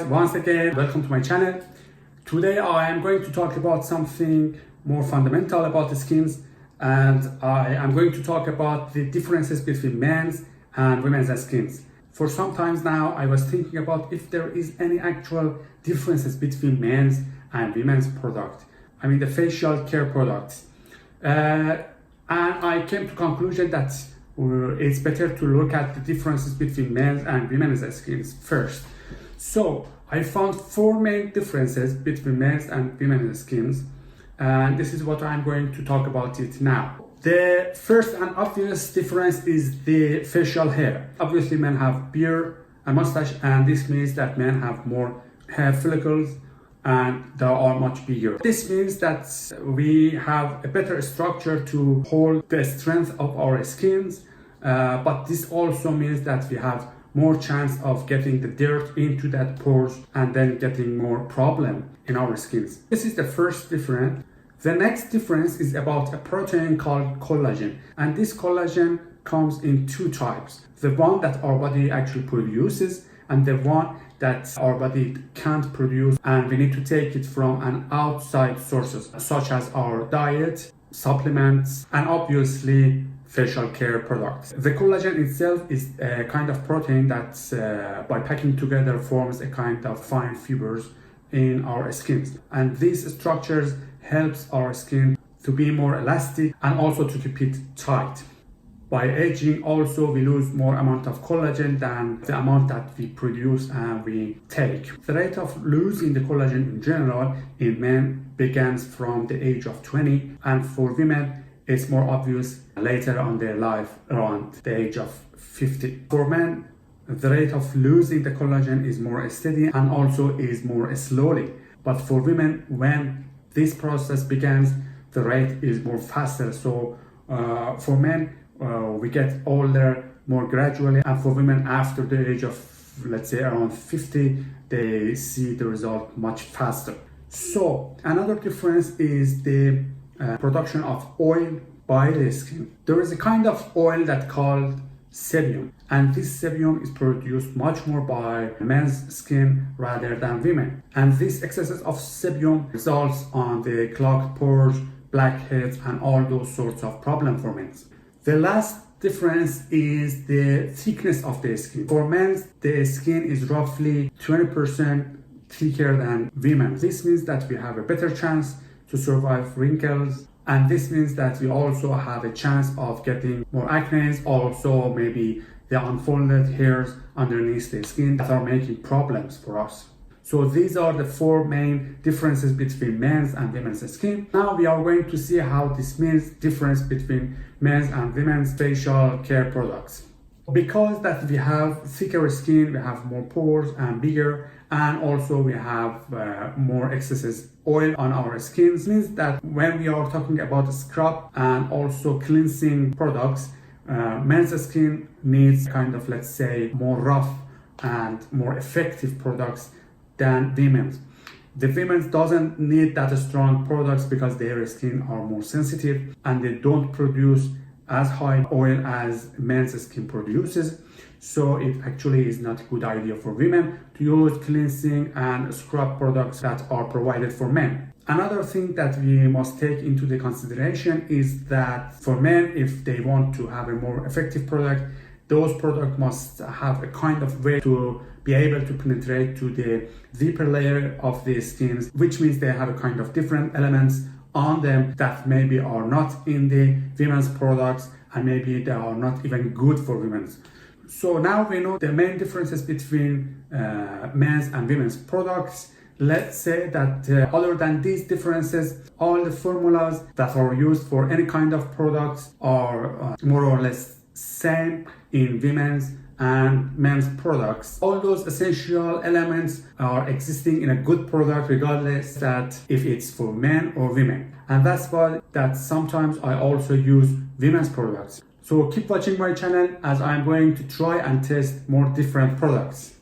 once again, welcome to my channel. Today I am going to talk about something more fundamental about the skins, and I am going to talk about the differences between men's and women's skins. For some times now I was thinking about if there is any actual differences between men's and women's products. I mean the facial care products. And I came to conclusion that it's better to look at the differences between men's and women's skins first. So I found four main differences between men's and women's skins, and this is what I'm going to talk about it now. The first and obvious difference is the facial hair. Obviously men have beard and mustache, and this means that men have more hair follicles and they are much bigger. This means that we have a better structure to hold the strength of our skins, but this also means that we have more chance of getting the dirt into that pores and then getting more problem in our skins. This is the first difference. The next difference is about a protein called collagen, and this collagen comes in two types: the one that our body actually produces and the one that our body can't produce, and we need to take it from an outside sources such as our diet, supplements, and obviously facial care products. The collagen itself is a kind of protein that by packing together forms a kind of fine fibers in our skins, and these structures helps our skin to be more elastic and also to keep it tight. By aging also we lose more amount of collagen than the amount that we produce and we take. The rate of losing the collagen in general in men begins from the age of 20, and for women it's more obvious later on their life around the age of 50. For men, the rate of losing the collagen is more steady and also is more slowly. But for women, when this process begins, the rate is more faster. So for men, we get older more gradually, and for women after the age of, let's say, around 50, they see the result much faster. So another difference is the production of oil by the skin. There is a kind of oil that called sebum, and this sebum is produced much more by men's skin rather than women, and this excesses of sebum results on the clogged pores, blackheads, and all those sorts of problem for men. The last difference is the thickness of the skin. For men, the skin is roughly 20% thicker than women. This means that we have a better chance to survive wrinkles, and this means that we also have a chance of getting more acne, also maybe the unfolded hairs underneath the skin that are making problems for us. So these are the four main differences between men's and women's skin. Now we are going to see how this means difference between men's and women's facial care products. Because that we have thicker skin, we have more pores and bigger, and also we have more excess oil on our skins, means that when we are talking about scrub and also cleansing products, men's skin needs kind of, let's say, more rough and more effective products than women's. The women's doesn't need that strong products because their skin are more sensitive and they don't produce as high oil as men's skin produces. So it actually is not a good idea for women to use cleansing and scrub products that are provided for men. Another thing that we must take into the consideration is that for men, if they want to have a more effective product, those products must have a kind of way to be able to penetrate to the deeper layer of the skins, which means they have a kind of different elements on them that maybe are not in the women's products, and maybe they are not even good for women's. So now we know the main differences between men's and women's products. Let's say that other than these differences, all the formulas that are used for any kind of products are more or less same in women's and men's products. All those essential elements are existing in a good product regardless that if it's for men or women. And that's why that sometimes I also use women's products. So keep watching my channel as I'm going to try and test more different products.